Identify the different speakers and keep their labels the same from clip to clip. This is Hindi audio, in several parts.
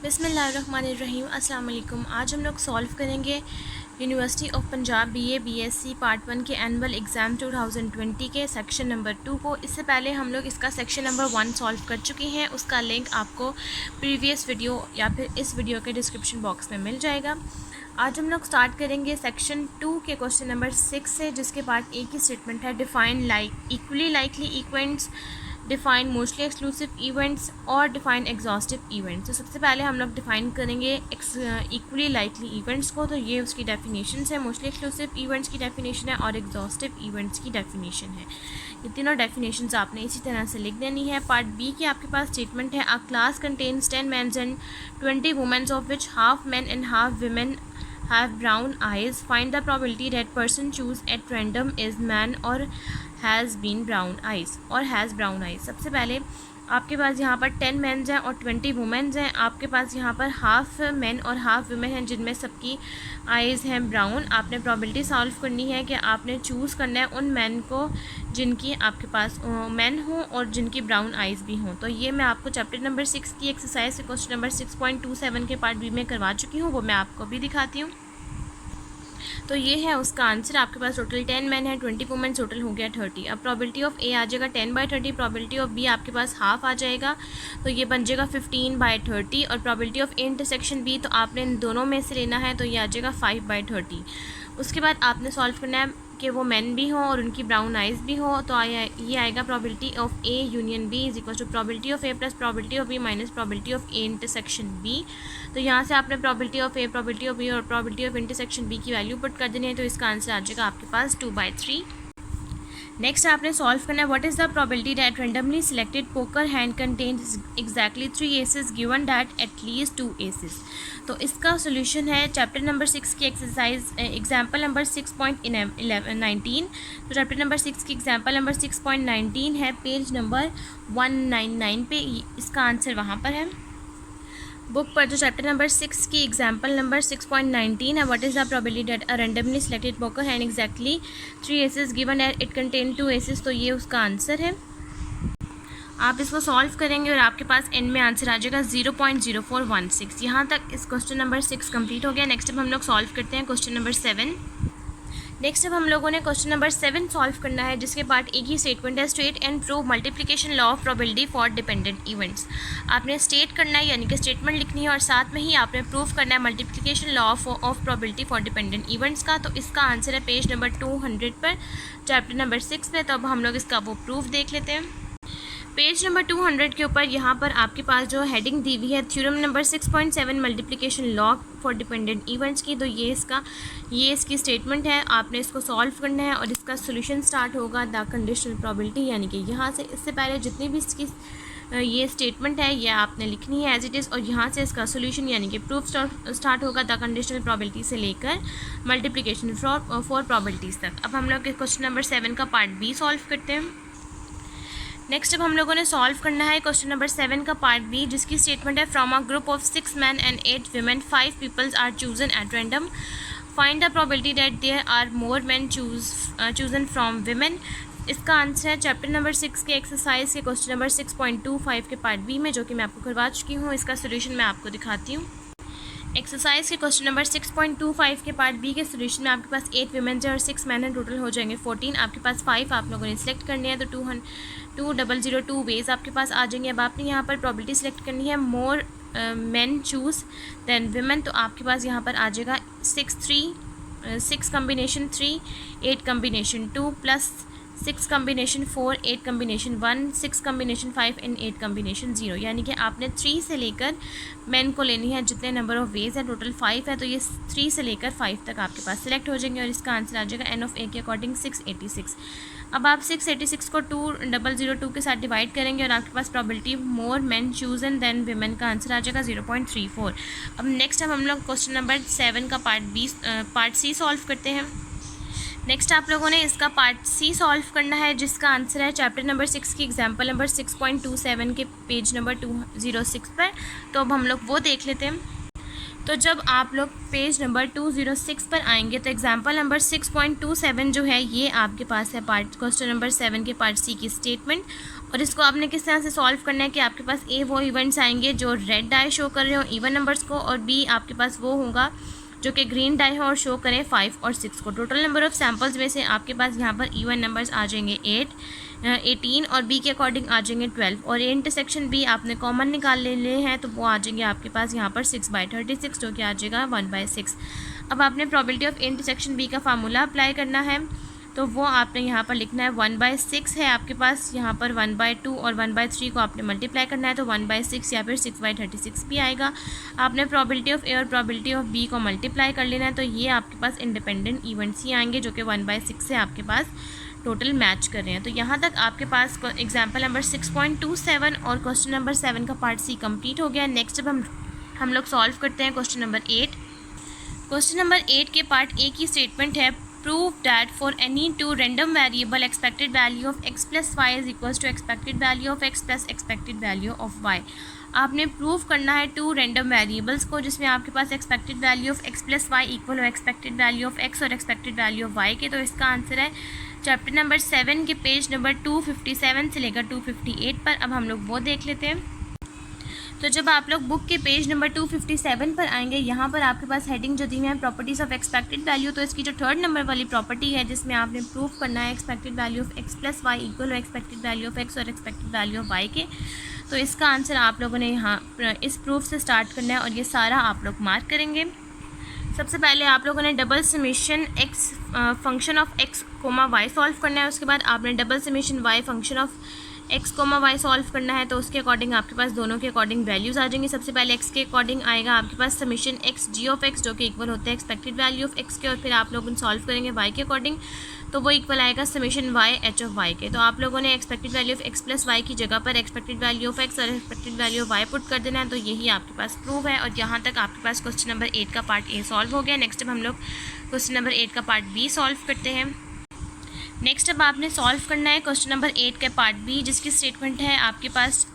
Speaker 1: बिस्मिल्लाहिर्रहमानिर्रहीम। अस्सलाम वालेकुम। आज हम लोग सॉल्व करेंगे university of Punjab BA BSc part 1 के एनुअल एग्ज़ाम 2020 के सेक्शन नंबर 2 को। इससे पहले हम लोग इसका सेक्शन नंबर 1 सॉल्व कर चुके हैं। उसका लिंक आपको प्रीवियस वीडियो या फिर इस वीडियो के डिस्क्रिप्शन बॉक्स में मिल जाएगा। आज हम लोग स्टार्ट करेंगे सेक्शन 2 के क्वेश्चन नंबर 6 से, जिसके पार्ट ए की स्टेटमेंट है define equally likely events, define mostly exclusive events और डिफ़ाइन एग्जॉस्टिव इवेंट्स। तो सबसे पहले हम लोग डिफ़ाइन करेंगे इक्वली लाइकली इवेंट्स को। तो ये उसकी डेफिनेशन है, मोस्टली एक्सक्लूसिव इवेंट्स की डेफिनेशन है और एग्जॉस्टिव इवेंट्स की डेफिनेशन है। ये तीनों डेफिनेशंस आपने इसी तरह से लिख देनी है। पार्ट बी की आपके पास स्टेटमेंट है, a class contains 10 mens and 20 womens of which half men and half women have brown eyes. Find the probability that person choose at random is man or has been brown eyes और has brown eyes। सबसे पहले आपके पास यहाँ पर 10 मेंस हैं और 20 वुमेन्स हैं। आपके पास यहाँ पर हाफ मेन और हाफ वुमेन हैं जिनमें सबकी आइज़ हैं ब्राउन। आपने प्रॉबिलिटी सॉल्व करनी है कि आपने चूज़ करना है उन मैन को जिनकी आपके पास मैन हों और जिनकी ब्राउन आइज़ भी हों। तो ये मैं आपको चैप्टर नंबर 6 की एक्सरसाइज से क्वेश्चन नंबर 6.27 के पार्ट बी में करवा चुकी हूँ, वो मैं आपको भी दिखाती हूँ। तो ये है उसका आंसर। आपके पास टोटल 10 मैन है, 20 वुमेन, टोटल हो गया 30। अब प्रॉबिलिटी ऑफ ए आ जाएगा 10/30, प्रॉबिलिटी ऑफ बी आपके पास हाफ आ जाएगा, तो ये बन जाएगा 15/30। और probability of A intersection B तो आपने इन दोनों में से लेना है, तो ये आ जाएगा 5/30। उसके बाद आपने सॉल्व करना है कि वो मैन भी हों और उनकी ब्राउन आइज़ भी हो। तो ये आएगा probability of A union B is equal to probability of A plus probability of B minus probability of A intersection B. तो यहाँ से आपने probability of A, probability of B और प्रॉबिलिटी ऑफ इंटरसेक्शन बी की वैल्यू पुट कर देनी है। तो इसका आंसर आ जाएगा आपके पास 2/3। नेक्स्ट आपने सॉल्व करना है, what is the probability that randomly selected poker hand contains exactly 3 aces given that at least 2 aces. तो इसका सोल्यूशन है चैप्टर नंबर 6 की एक्सरसाइज एग्जाम्पल नंबर 6.19। तो चैप्टर नंबर 6 की एग्जाम्पल नंबर 6.19 है, पेज नंबर 199 पे इसका आंसर वहाँ पर है बुक पर। जो चैप्टर नंबर 6 की एग्जाम्पल नंबर 6.19 है, what is the probability that a randomly selected poker hand exactly 3 aces given that it contain 2 aces. तो ये उसका आंसर है। आप इसको सॉल्व करेंगे और आपके पास एंड में आंसर आ जाएगा 0.0416। यहाँ तक इस क्वेश्चन नंबर 6 कंप्लीट हो गया। नेक्स्ट अब हम लोग सॉल्व करते हैं क्वेश्चन नंबर 7। नेक्स्ट अब हम लोगों ने क्वेश्चन नंबर 7 सॉल्व करना है, जिसके पार्ट एक ही स्टेटमेंट है, state and prove multiplication law of probability for dependent events. आपने स्टेट करना है यानी कि स्टेटमेंट लिखनी है और साथ में ही आपने प्रूव करना है multiplication law of probability for dependent events का। तो इसका आंसर है पेज नंबर 200 पर, चैप्टर नंबर 6 पे। तो अब हम लोग इसका वो प्रूफ देख लेते हैं। पेज नंबर 200 के ऊपर यहाँ पर आपके पास जो हेडिंग दी हुई है theorem number 6.7 multiplication law for dependent events की। तो ये इसकी स्टेटमेंट है। आपने इसको सॉल्व करना है और इसका सोल्यूशन स्टार्ट होगा द कंडीशनल प्रोबेबिलिटी, यानी कि यहाँ से इससे पहले जितनी भी इसकी ये स्टेटमेंट है ये आपने लिखनी है एज इट इज़, और यहाँ से इसका सोल्यूशन यानी कि प्रूफ स्टार्ट होगा द कंडीशनल प्रोबेबिलिटी से लेकर मल्टीप्लिकेशन फॉर प्रोबेबिलिटीज़ तक। अब हम लोग क्वेश्चन नंबर 7 का पार्ट बी सॉल्व करते हैं। नेक्स्ट अब हम लोगों ने सॉल्व करना है क्वेश्चन नंबर 7 का पार्ट बी, जिसकी स्टेटमेंट है from a group of 6 man and 8 women 5 peoples are chosen at random. Find the probability that there are more man chosen from women। इसका आंसर है चैप्टर नंबर 6 के एक्सरसाइज के क्वेश्चन नंबर 6.25 के पार्ट बी में, जो कि मैं आपको करवा चुकी हूँ। इसका सोल्यूशन मैं आपको दिखाती हूँ। एक्सरसाइज के क्वेश्चन नंबर 6.25 के पार्ट बी के सोल्यूशन में आपके पास 8 women हैं और 6 मैन हैं, टोटल हो जाएंगे 14। आपके पास 5 आप लोगों ने सिलेक्ट करने हैं, तो 2002 वेज आपके पास आ जाएंगे। अब आपने यहाँ पर प्रॉबिलिटी सिलेक्ट करनी है more man choose then women. तो आपके पास यहाँ पर आ जाएगा 6 combination 3, 8 combination 2 plus 6 combination 4, 8 combination 1, 6 combination 5 and 8 combination 0। यानी कि आपने 3 से लेकर मैन को लेनी है, जितने नंबर ऑफ वेज है टोटल 5 है, तो ये 3 से लेकर 5 तक आपके पास सिलेक्ट हो जाएंगे और इसका आंसर आ जाएगा एन ऑफ ए के अकॉर्डिंग 686। अब आप 686 को 2002 के साथ डिवाइड करेंगे और आपके पास प्रॉबिलिटी मोर मैन चूजन देन विमेन का आंसर आ जाएगा 0.34। अब नेक्स्ट हम लोग क्वेश्चन नंबर 7 का पार्ट सी सॉल्व करते हैं। नेक्स्ट आप लोगों ने इसका पार्ट सी सॉल्व करना है, जिसका आंसर है चैप्टर नंबर 6 की एग्जाम्पल नंबर 6.27 के पेज नंबर 206 पर। तो अब हम लोग वो देख लेते हैं। तो जब आप लोग पेज नंबर 206 पर आएंगे तो एग्जाम्पल नंबर 6.27 जो है ये आपके पास है पार्ट क्वेश्चन नंबर 7 के पार्ट सी की स्टेटमेंट, और इसको आपने किस तरह से सॉल्व करना है कि आपके पास ए वो इवेंट्स आएंगे जो रेड डाई शो कर रहे हो इवन नंबर्स को, और बी आपके पास वो होगा जो कि ग्रीन डाई हो और शो करें 5 और 6 को। टोटल नंबर ऑफ सैम्पल्स में से आपके पास यहाँ पर इवन नंबर्स आ जाएंगे 18 और बी के अकॉर्डिंग आ जाएंगे 12, और ए इंटरसेक्शन बी आपने कॉमन निकाल ले हैं तो वो आ जाएंगे आपके पास यहाँ पर 6/36 जो कि आ जाएगा 1/6। अब आपने प्रोबेबिलिटी ऑफ इंटरसेक्शन बी का फार्मूला अप्लाई करना है, तो वो आपने यहाँ पर लिखना है 1/6 है आपके पास, यहाँ पर 1/2 और 1/3 को आपने मल्टीप्लाई करना है तो 1/6 या फिर 6/36 भी आएगा। आपने प्रोबेबिलिटी ऑफ ए और प्रोबेबिलिटी ऑफ बी को मल्टीप्लाई कर लेना है तो ये आपके पास इंडिपेंडेंट इवेंट्स ही आएंगे जो कि 1/6 से आपके पास टोटल मैच कर रहे हैं। तो यहाँ तक आपके पास एग्जाम्पल नंबर 6.27 और क्वेश्चन नंबर 7 का पार्ट सी कंप्लीट हो गया। नेक्स्ट अब हम लोग सॉल्व करते हैं क्वेश्चन नंबर 8। क्वेश्चन नंबर 8 के पार्ट ए की स्टेटमेंट है prove that for any two random variable expected value of x plus y is equals to expected value of x plus expected value of y। आपने प्रूव करना है टू रैंडम वेरिएबल्स को जिसमें आपके पास expected value of x plus y equal हो एक्सपेक्टेड वैल्यू ऑफ x और एक्सपेक्टेड वैल्यू ऑफ y के। तो इसका आंसर है चैप्टर नंबर 7 के पेज नंबर 257 से लेकर 258 पर। अब हम लोग वो देख लेते हैं। तो जब आप लोग बुक के पेज नंबर 257 पर आएंगे, यहाँ पर आपके पास हेडिंग जो दी है प्रॉपर्टीज़ ऑफ एक्सपेक्टेड वैल्यू, तो इसकी जो 3rd नंबर वाली प्रॉपर्टी है जिसमें आपने प्रूफ करना है expected value of x plus y equal expected value of x और एक्सपेक्टेड वैल्यू ऑफ y के। तो इसका आंसर आप लोगों ने यहाँ इस प्रूफ से स्टार्ट करना है और ये सारा आप लोग मार्क करेंगे। सबसे पहले आप लोगों ने double summation x function of x comma y solve करना है। उसके बाद आपने double summation y function of x comma y solve करना है। तो उसके अकॉर्डिंग आपके पास दोनों के अकॉर्डिंग वैल्यूज़ आ जाएंगी। सबसे पहले x के अकॉर्डिंग आएगा आपके पास summation x g of x जो कि इक्वल होता है एक्सपेक्टेड वैल्यू ऑफ x के, और फिर आप लोग सॉल्व करेंगे y के अकॉर्डिंग तो वो इक्वल आएगा summation y h of y के। तो आप लोगों ने expected value of x plus y की जगह पर एक्सपेक्टेड वैल्यू ऑफ x और expected value of y put कर देना है। तो यही आपके पास प्रूव है और यहाँ तक आपके पास क्वेश्चन नंबर 8 का पार्ट ए सॉल्व हो गया। नेक्स्ट अब हम लोग क्वेश्चन नंबर 8 का पार्ट बी सॉल्व करते हैं। नेक्स्ट अब आपने सॉल्व करना है क्वेश्चन नंबर 8 के पार्ट बी जिसकी स्टेटमेंट है आपके पास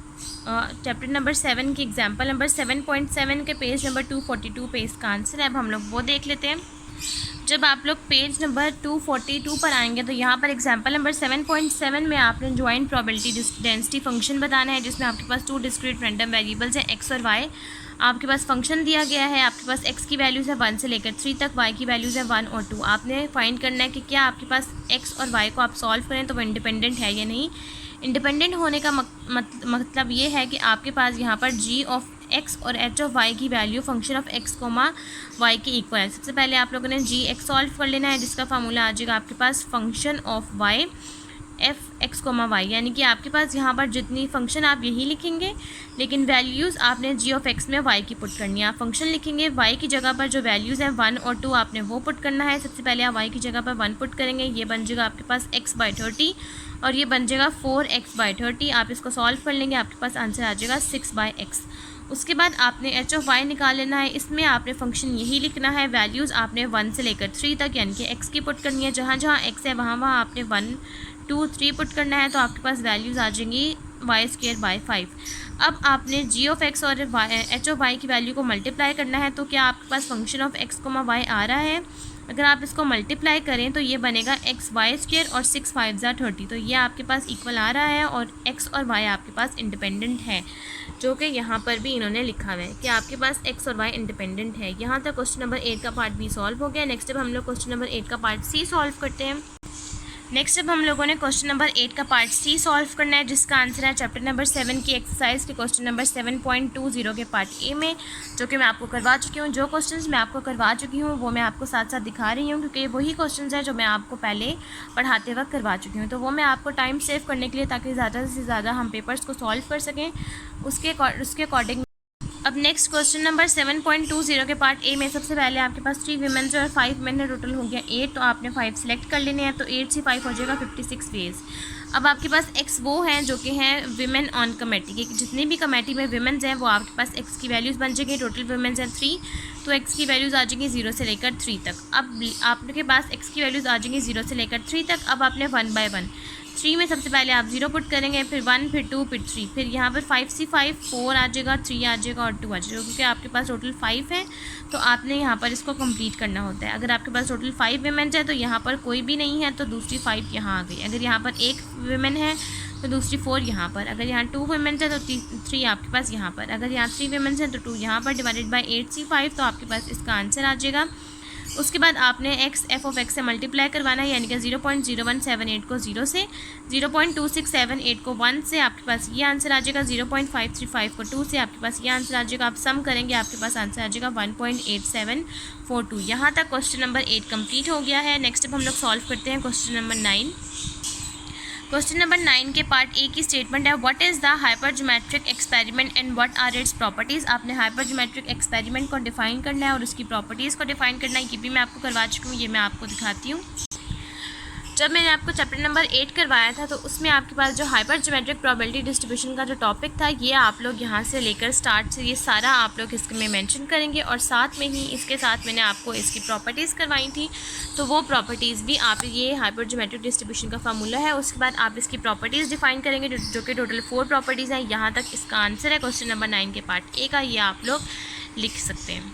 Speaker 1: चैप्टर नंबर 7 की एग्जाम्पल नंबर 7.7 के पेज नंबर 242 पे इसका आंसर है। अब हम लोग वो देख लेते हैं। जब आप लोग पेज नंबर 242 पर आएंगे तो यहाँ पर एग्जाम्पल नंबर 7.7 में आपने ज्वाइंट प्रोबेबिलिटी डेंसिटी फंक्शन बताना है जिसमें आपके पास 2 डिस्क्रीट रैंडम वेरिएबल्स हैं x और y। आपके पास फंक्शन दिया गया है, आपके पास x की वैल्यूज़ है 1 से लेकर 3 तक, y की वैल्यूज़ है 1 और 2। आपने फाइंड करना है कि क्या आपके पास x और y को आप सॉल्व करें तो वो इंडिपेंडेंट है या नहीं। इंडिपेंडेंट होने का मतलब ये है कि आपके पास यहाँ पर g ऑफ x और h ऑफ y की value function of x comma y के इक्वल है। सबसे पहले आप लोगों ने g x सॉल्व कर लेना है जिसका फार्मूला आ जाएगा आपके पास function of y f x comma y, यानी कि आपके पास यहाँ पर जितनी फंक्शन आप यही लिखेंगे लेकिन वैल्यूज़ आपने जी ऑफ एक्स में वाई की पुट करनी है। आप फंक्शन लिखेंगे, वाई की जगह पर जो वैल्यूज़ हैं 1 और 2 आपने वो पुट करना है। सबसे पहले आप वाई की जगह पर 1 पुट करेंगे, ये बन जाएगा आपके पास x/30 और ये बन जाएगा 4x/30। आप इसको सॉल्व कर लेंगे, आपके पास आंसर आ जाएगा 6/x। उसके बाद आपने एच ऑफ वाई निकाल लेना है। इसमें आपने फंक्शन यही लिखना है, वैल्यूज़ आपने 1 से लेकर 3 तक यानी कि x की पुट करनी है। जहाँ जहाँ x है वहाँ वहाँ आपने 1 2 3 पुट करना है। तो आपके पास वैल्यूज़ आ जाएंगी y²/5। अब आपने g ऑफ x और h ऑफ y की वैल्यू को मल्टीप्लाई करना है। तो क्या आपके पास फंक्शन ऑफ x, y आ रहा है? अगर आप इसको मल्टीप्लाई करें तो ये बनेगा xy² और 6 5 30। तो ये आपके पास इक्वल आ रहा है और x और y आपके पास इंडिपेंडेंट है, जो कि यहाँ पर भी इन्होंने लिखा हुआ है कि आपके पास x और y इंडिपेंडेंट है। यहाँ तक क्वेश्चन नंबर 8 का पार्ट बी सॉल्व हो गया। नेक्स्ट अब हम लोग क्वेश्चन नंबर 8 का पार्ट सी सॉल्व करते हैं। नेक्स्ट अब हम लोगों ने क्वेश्चन नंबर 8 का पार्ट सी सॉल्व करना है जिसका आंसर है चैप्टर नंबर 7 की एक्सरसाइज के क्वेश्चन नंबर 7.20 के पार्ट ए में, जो कि मैं आपको करवा चुकी हूँ। जो क्वेश्चंस मैं आपको करवा चुकी हूँ वो मैं आपको साथ साथ दिखा रही हूँ क्योंकि वही क्वेश्चंस हैं जो मैं आपको पहले पढ़ाते वक्त करवा चुकी हूँ। तो वो मैं आपको टाइम सेव करने के लिए, ताकि ज़्यादा से ज़्यादा हम पेपर्स को सॉल्व कर सकें, उसके अकॉर्डिंग। अब नेक्स्ट क्वेश्चन नंबर 7.20 के पार्ट ए में सबसे पहले आपके पास 3 वीमेंस और 5 मेन है, टोटल हो गया 8। तो आपने 5 सेलेक्ट कर लेने हैं। तो 8 से 5 हो जाएगा 56 वेज। अब आपके पास एक्स वो हैं जो कि हैं वीमेन ऑन कमेटी के, जितनी भी कमेटी में वीमेंस हैं वो आपके पास एक्स की वैल्यूज़ बन जाएंगी। टोटल वीमेंस हैं 3, तो एक्स की वैल्यूज़ आ जाएंगी 0 से लेकर 3 तक। अब आपके पास एक्स की वैल्यूज़ आ जाएंगी 0 से लेकर 3 तक। अब आपने 1 बाय 1 3 में सबसे पहले आप 0 पुट करेंगे, फिर 1, फिर 2, फिर 3, फिर यहाँ पर 5C5 4 आ जाएगा, 3 आ जाएगा और 2 आ जाएगा, क्योंकि आपके पास टोटल 5 है तो आपने यहाँ पर इसको कंप्लीट करना होता है। अगर आपके पास टोटल 5 वीमेंस है तो यहाँ पर कोई भी नहीं है तो दूसरी 5 यहाँ आ गई। अगर यहाँ पर एक वीमेन है तो दूसरी 4 यहाँ पर। अगर यहाँ 2 वीमेंस है तो 3 आपके पास यहाँ पर। अगर यहाँ 3 वीमेंस हैं तो 2 यहाँ पर, डिवाइडेड बाय 8C5, तो आपके पास इसका आंसर आ जाएगा। उसके बाद आपने x f(x) से मल्टीप्लाई करवाना है, यानी कि 0.0178 को 0 से, 0.2678 को 1 से, आपके पास ये आंसर आ जाएगा। 0.535 को 2 से आपके पास ये आंसर आ जाएगा। आप सम करेंगे आपके पास आंसर आ जाएगा 1.8742। यहाँ तक क्वेश्चन नंबर 8 कंप्लीट हो गया है। नेक्स्ट अब हम लोग सॉल्व करते हैं क्वेश्चन नंबर 9। क्वेश्चन नंबर 9 के पार्ट ए की स्टेटमेंट है, what is the hypergeometric experiment and what are its properties. आपने हाइपरज्योमेट्रिक एक्सपेरिमेंट को डिफाइन करना है और उसकी प्रॉपर्टीज़ को डिफाइन करना है। ये भी मैं आपको करवा चुकी हूँ, ये मैं आपको दिखाती हूँ। जब मैंने आपको चैप्टर नंबर 8 करवाया था तो उसमें आपके पास जो हाइपरज्योमेट्रिक प्रोबेबिलिटी डिस्ट्रीब्यूशन का जो टॉपिक था, ये आप लोग यहाँ से लेकर स्टार्ट से ये सारा आप लोग इसमें मेंशन करेंगे, और साथ में ही इसके साथ मैंने आपको इसकी प्रॉपर्टीज़ करवाई थी, तो वो प्रॉपर्टीज़ भी आप, ये हाइपरज्योमेट्रिक डिस्ट्रीब्यूशन का फार्मूला है, उसके बाद आप इसकी प्रॉपर्टीज़ डिफाइन करेंगे, जो कि टोटल 4 प्रॉपर्टीज़ हैं। यहाँ तक इसका आंसर है क्वेश्चन नंबर 9 के पार्ट ए का, ये आप लोग लिख सकते हैं।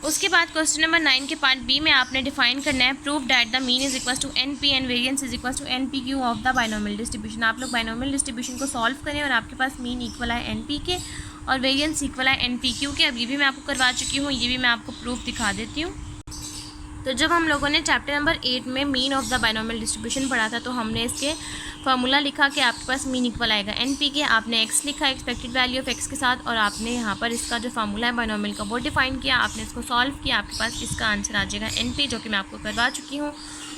Speaker 1: उसके बाद क्वेश्चन नंबर 9 के पार्ट बी में आपने डिफाइन करना है, prove that the mean is equal to N P and variance is equal to N P Q of the binomial distribution. आप लोग बाइनोमियल डिस्ट्रीब्यूशन को सॉल्व करें और आपके पास मीन इक्वल है एन पी के और वेरिएंस इक्वल है एन पी क्यू के। अब ये भी मैं आपको करवा चुकी हूँ, ये भी मैं आपको प्रूफ दिखा देती हूँ। तो जब हम लोगों ने चैप्टर नंबर 8 में mean of the binomial distribution पढ़ा था तो हमने इसके फार्मूला लिखा कि आपके पास मीन इक्वल आएगा एन पी के, आपने एक्स लिखा एक्सपेक्टेड वैल्यू ऑफ एक्स के साथ, और आपने यहाँ पर इसका जो फार्मूला है बाइनोमियल का वो डिफाइन किया, आपने इसको सॉल्व किया, आपके पास इसका आंसर आ जाएगा एन पी, जो कि मैं आपको करवा चुकी हूँ।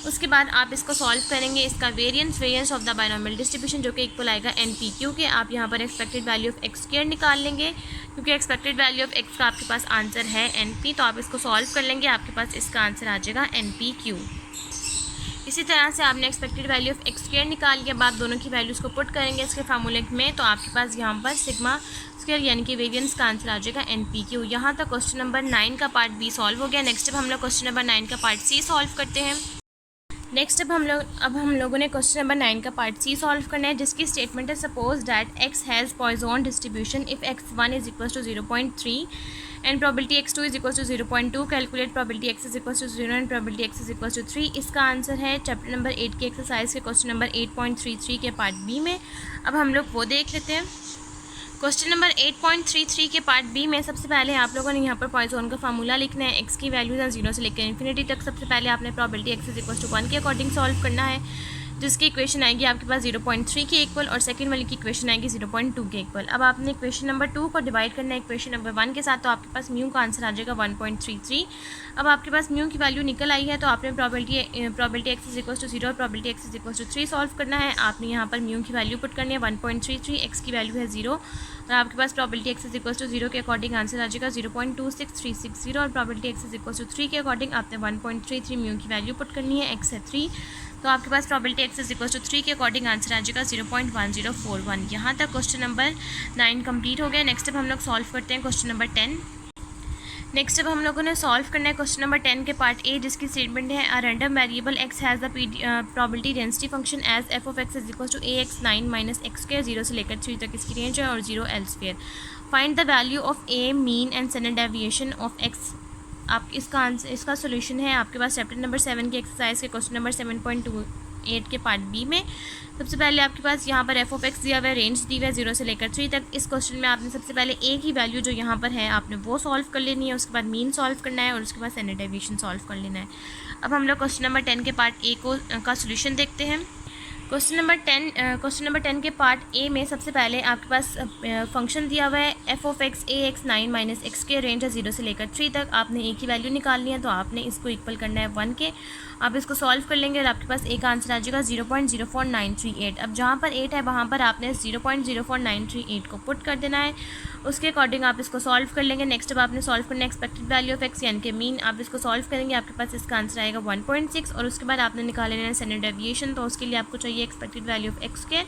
Speaker 1: उसके बाद आप इसको सॉल्व करेंगे, इसका variance of the binomial distribution जो कि इक्वल आएगा एन पी क्यू के। आप यहाँ पर expected value of x square निकाल लेंगे, क्योंकि एक्सपेक्टेड वैल्यू ऑफ एक्स का आपके पास आंसर है एन पी, तो आप इसको सॉल्व कर लेंगे, आपके पास इसका आंसर आ जाएगा एन पी क्यू। इसी तरह से आपने expected value of x square निकाल के बाद दोनों की वैल्यूज़ को पुट करेंगे इसके फार्मूले में, तो आपके पास यहाँ पर सिग्मा स्क्वायर यानी कि वेरिएंस का आंसर आ जाएगा एन पी क्यू। यहाँ तक क्वेश्चन नंबर 9 का पार्ट बी सॉल्व हो गया। नेक्स्ट अब हम लोग क्वेश्चन नंबर 9 का पार्ट सी सॉल्व करते हैं। नेक्स्ट अब हम लोगों ने क्वेश्चन नंबर 9 का पार्ट सी सॉल्व करना है, जिसकी स्टेटमेंट है, suppose that X has Poisson distribution if x1 is equal to 0.3 and probability x2 is equal to 0.2, calculate probability x is equal to 0 and probability x is equal to 3। इसका आंसर है चैप्टर नंबर 8 के एक्सरसाइज के क्वेश्चन नंबर 8.33 के पार्ट बी में। अब हम लोग वो देख लेते हैं। क्वेश्चन नंबर 8.33 के पार्ट बी में सबसे पहले आप लोगों ने यहाँ पर पॉइजन का फार्मूला लिखना है। एक्स की वैल्यूज हैं 0 से लेकर इन्फिनिटी तक। सबसे पहले आपने probability x is equal to 1 के अकॉर्डिंग सॉल्व करना है, जिसकी इक्वेशन आएगी आपके पास 0.3 के इक्वल, और सेकंड वाली की इक्वेशन आएगी 0.2 के इक्वल। अब आपने इक्वेशन नंबर 2 को डिवाइड करना है इक्वेशन नंबर 1 के साथ, तो आपके पास म्यू का आंसर आ जाएगा 1.33। अब आपके पास म्यू की वैल्यू निकल आई है, तो आपने probability x is equal to 0 और probability x is equal to 3 solve करना है। आपने यहाँ पर म्यू की वैल्यू पुट करनी है 1.33, एक्स की वैल्यू है 0, और आपके पास probability x is equal to 0 के अकॉर्डिंग आंसर आ जाएगा 0.26360, और probability x is equal to 3 के अकॉर्डिंग आपने 1.33 म्यू की वैल्यू पुट करनी है, एक्स है 3, तो आपके पास probability x is equal to 3 के अकॉर्डिंग आंसर आ जाएगा 0.1041। यहाँ तक क्वेश्चन नंबर 9 कंप्लीट हो गया। नेक्स्ट अब हम लोग सॉल्व करते हैं क्वेश्चन नंबर 10। नेक्स्ट अब हम लोगों ने सॉल्व करना है क्वेश्चन नंबर 10 के पार्ट ए, जिसकी स्टेटमेंट है, a random variable X has the probability density function as F of X is equal to A X 9 minus X square, 0 से लेकर 3 तक इसकी रेंज है, और 0 L square. Find the value of A mean and standard deviation of x. आप इसका सोल्यूशन है आपके पास चैप्टर नंबर 7 के एक्सरसाइज के क्वेश्चन नंबर 7.28 के पार्ट बी में। सबसे पहले आपके पास यहाँ पर एफ ऑफ एक्स दिया हुआ है, रेंज दी हुई है 0 से लेकर 3 तक। इस क्वेश्चन में आपने सबसे पहले ए की वैल्यू जो यहाँ पर है आपने वो सॉल्व कर लेनी है, उसके बाद मीन सॉल्व करना है, और उसके बाद स्टैंडर्ड डेविएशन सॉल्व कर लेना है। अब हम लोग क्वेश्चन नंबर 10 के पार्ट ए का सोल्यूशन देखते हैं। क्वेश्चन नंबर 10 के पार्ट ए में सबसे पहले आपके पास फंक्शन दिया हुआ है F of x A X 9 minus x के, रेंज है 0 से लेकर 3 तक। आपने ए की वैल्यू निकालनी है, तो आपने इसको इक्वल करना है 1 के। आप इसको सॉल्व कर लेंगे और आपके पास ए का आंसर आ जाएगा 0.04938। अब जहाँ पर 8 है वहाँ पर आपने 0.04938 को पुट कर देना है, उसके अकॉर्डिंग आप इसको सॉल्व कर लेंगे। नेक्स्ट अब आपने सॉल्व करना है एक्सपेक्टेड वैल्यू ऑफ एक्स यानी कि मीन। आप इसको सॉल्व करेंगे, आपके पास इसका आंसर आएगा 1.6, और उसके बाद आपने निकाल लेना है स्टैंडर्ड डेविएशन, तो उसके लिए आपको चाहिए expected value of x square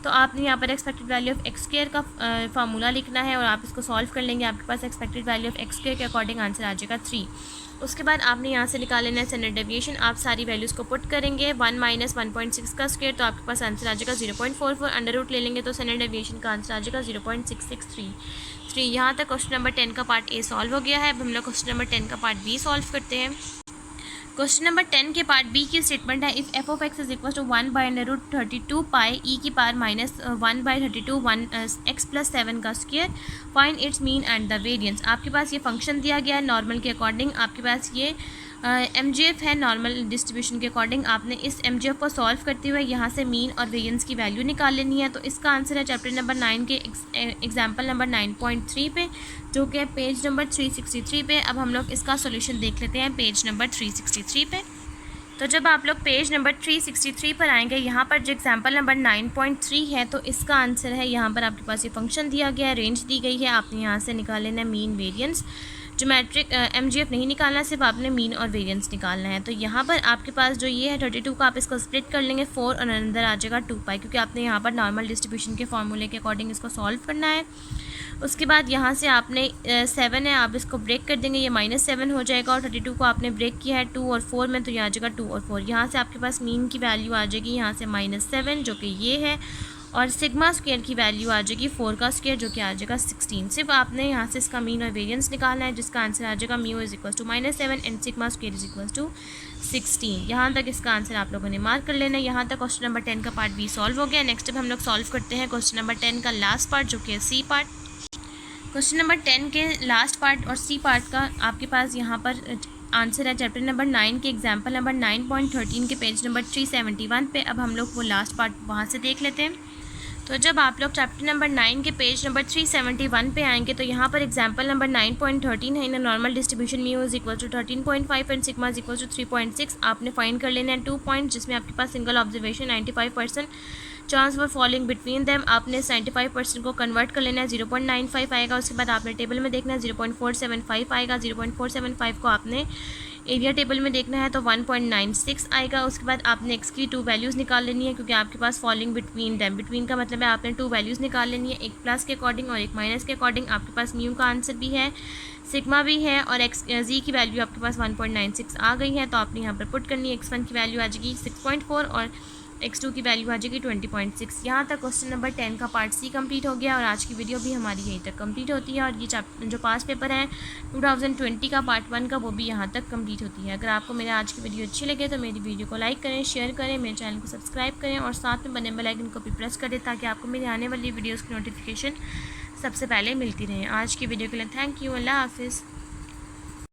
Speaker 1: तो आपने यहाँ पर expected value of x square का फार्मूला लिखना है और आप इसको सॉल्व कर लेंगे। आपके पास expected value of x square के अकॉर्डिंग आंसर आ जाएगा 3। उसके बाद आपने यहाँ से निकाल लेना है स्टैंडर्ड डेविएशन। आप सारी वैल्यूज़ को पुट करेंगे 1 माइनस 1.6 का स्क्वायर, तो आपके पास आंसर आ जाएगा 0.44। अंडर रूट ले लेंगे तो स्टैंडर्ड डेविएशन का आंसर आ जाएगा 0.6633। यहाँ तक क्वेश्चन नंबर 10 का पार्ट ए सॉल्व हो गया है। अब हम लोग क्वेश्चन नंबर 10 का पार्ट बी सॉल्व करते हैं। क्वेश्चन नंबर 10 के पार्ट बी की स्टेटमेंट है, if F of X is equal to 1 by under root 32 pi E की power minus 1 by 32 X plus 7 का square, find its mean and the variance. आपके पास ये फंक्शन दिया गया है नॉर्मल के अकॉर्डिंग। आपके पास ये MGF है नॉर्मल डिस्ट्रीब्यूशन के अकॉर्डिंग। आपने इस MGF को सॉल्व करते हुए यहाँ से मीन और वेरिएंस की वैल्यू निकाल लेनी है। तो इसका आंसर है चैप्टर नंबर 9 के एग्जाम्पल नंबर 9.3 पे, जो कि पेज नंबर 363 पे। अब हम लोग इसका सोल्यूशन देख लेते हैं पेज नंबर 363 पे। तो जब आप लोग पेज नंबर 363 पर आएंगे, यहाँ पर जो एग्जाम्पल नंबर 9.3 है, तो इसका आंसर है यहाँ पर आपके पास ये फंक्शन दिया गया है, रेंज दी गई है। आपने यहाँ से निकाल लेना है मीन वेरिएंस। ज्योमेट्रिक MGF नहीं निकालना, सिर्फ आपने मीन और वेरिएंस निकालना है। तो यहाँ पर आपके पास जो ये है 32 का आप इसको स्प्लिट कर लेंगे 4 और अंदर आ जाएगा 2 पाई, क्योंकि आपने यहाँ पर नॉर्मल डिस्ट्रीब्यूशन के फॉर्मूले के अकॉर्डिंग इसको सॉल्व करना है। उसके बाद यहाँ से आपने 7 है, आप इसको ब्रेक कर देंगे, ये -7 हो जाएगा। और 32 को आपने ब्रेक किया है 2 और 4 में, तो यहाँ आ जाएगा 2 और 4। यहाँ से आपके पास मीन की वैल्यू आ जाएगी यहाँ से -7, जो कि ये है, और सिग्मा स्क्वायर की वैल्यू आ जाएगी 4 का स्क्वायर, जो कि आ जाएगा 16। सिर्फ आपने यहाँ से इसका मीन और वेरिएंस निकालना है, जिसका आंसर आ जाएगा mu is equal to -7 and sigma square is equal to 16। यहाँ तक इसका आंसर आप लोगों ने मार्क कर लेना है। यहाँ तक क्वेश्चन नंबर 10 का पार्ट बी सॉल्व हो गया। नेक्स्ट अब हम लोग सॉल्व करते हैं क्वेश्चन नंबर 10 का लास्ट पार्ट, जो कि सी पार्ट। क्वेश्चन नंबर 10 के लास्ट पार्ट और सी पार्ट का आपके पास यहाँ पर आंसर है चैप्टर नंबर 9 के एग्जाम्पल नंबर 9.13 के पेज नंबर 371 पे। अब हम लोग वो लास्ट पार्ट वहाँ से देख लेते हैं। तो जब आप लोग चैप्टर नंबर 9 के पेज नंबर 371 पे आएंगे, तो यहाँ पर एग्जाम्पल नंबर 9.13 है, in normal distribution mu is equal to 13.5 and sigma is equal to 3.6। आपने फाइंड कर लेना है 2 पॉइंट, जिसमें आपके पास single observation 95% chance for falling between them. आपने 95% को कन्वर्ट कर लेना है, 0.95 आएगा। उसके बाद आपने टेबल में देखना है 0.475 आएगा। 0.475 को आपने एरिया टेबल में देखना है, तो 1.96 आएगा। उसके बाद आपने एक्स की 2 वैल्यूज़ निकाल लेनी है, क्योंकि आपके पास फॉलिंग बिटवीन देम, बिटवीन का मतलब है आपने 2 वैल्यूज़ निकाल लेनी है, एक प्लस के अकॉर्डिंग और एक माइनस के अकॉर्डिंग। आपके पास म्यू का आंसर भी है, सिग्मा भी है, और एक्स जी की वैल्यू आपके पास 1.96 आ गई है। तो आपने यहाँ पर पुट करनी है, x1 की वैल्यू आ जाएगी 6.4 और x2 की वैल्यू आ जाएगी 20.6। यहाँ तक क्वेश्चन नंबर 10 का पार्ट सी कंप्लीट हो गया और आज की वीडियो भी हमारी यहीं तक कंप्लीट होती है। और ये जो पास पेपर है 2020 का पार्ट 1 का, वो भी यहाँ तक कंप्लीट होती है। अगर आपको मेरे आज की वीडियो अच्छी लगे तो मेरी वीडियो को लाइक करें, शेयर करें, मेरे चैनल को सब्सक्राइब करें और साथ में बने बेल आइकन को भी प्रेस करें, ताकि आपको मेरी आने वाली वीडियोज़ की नोटिफिकेशन सबसे पहले मिलती रहे। आज की वीडियो के लिए थैंक यू। अल्लाह हाफिज़।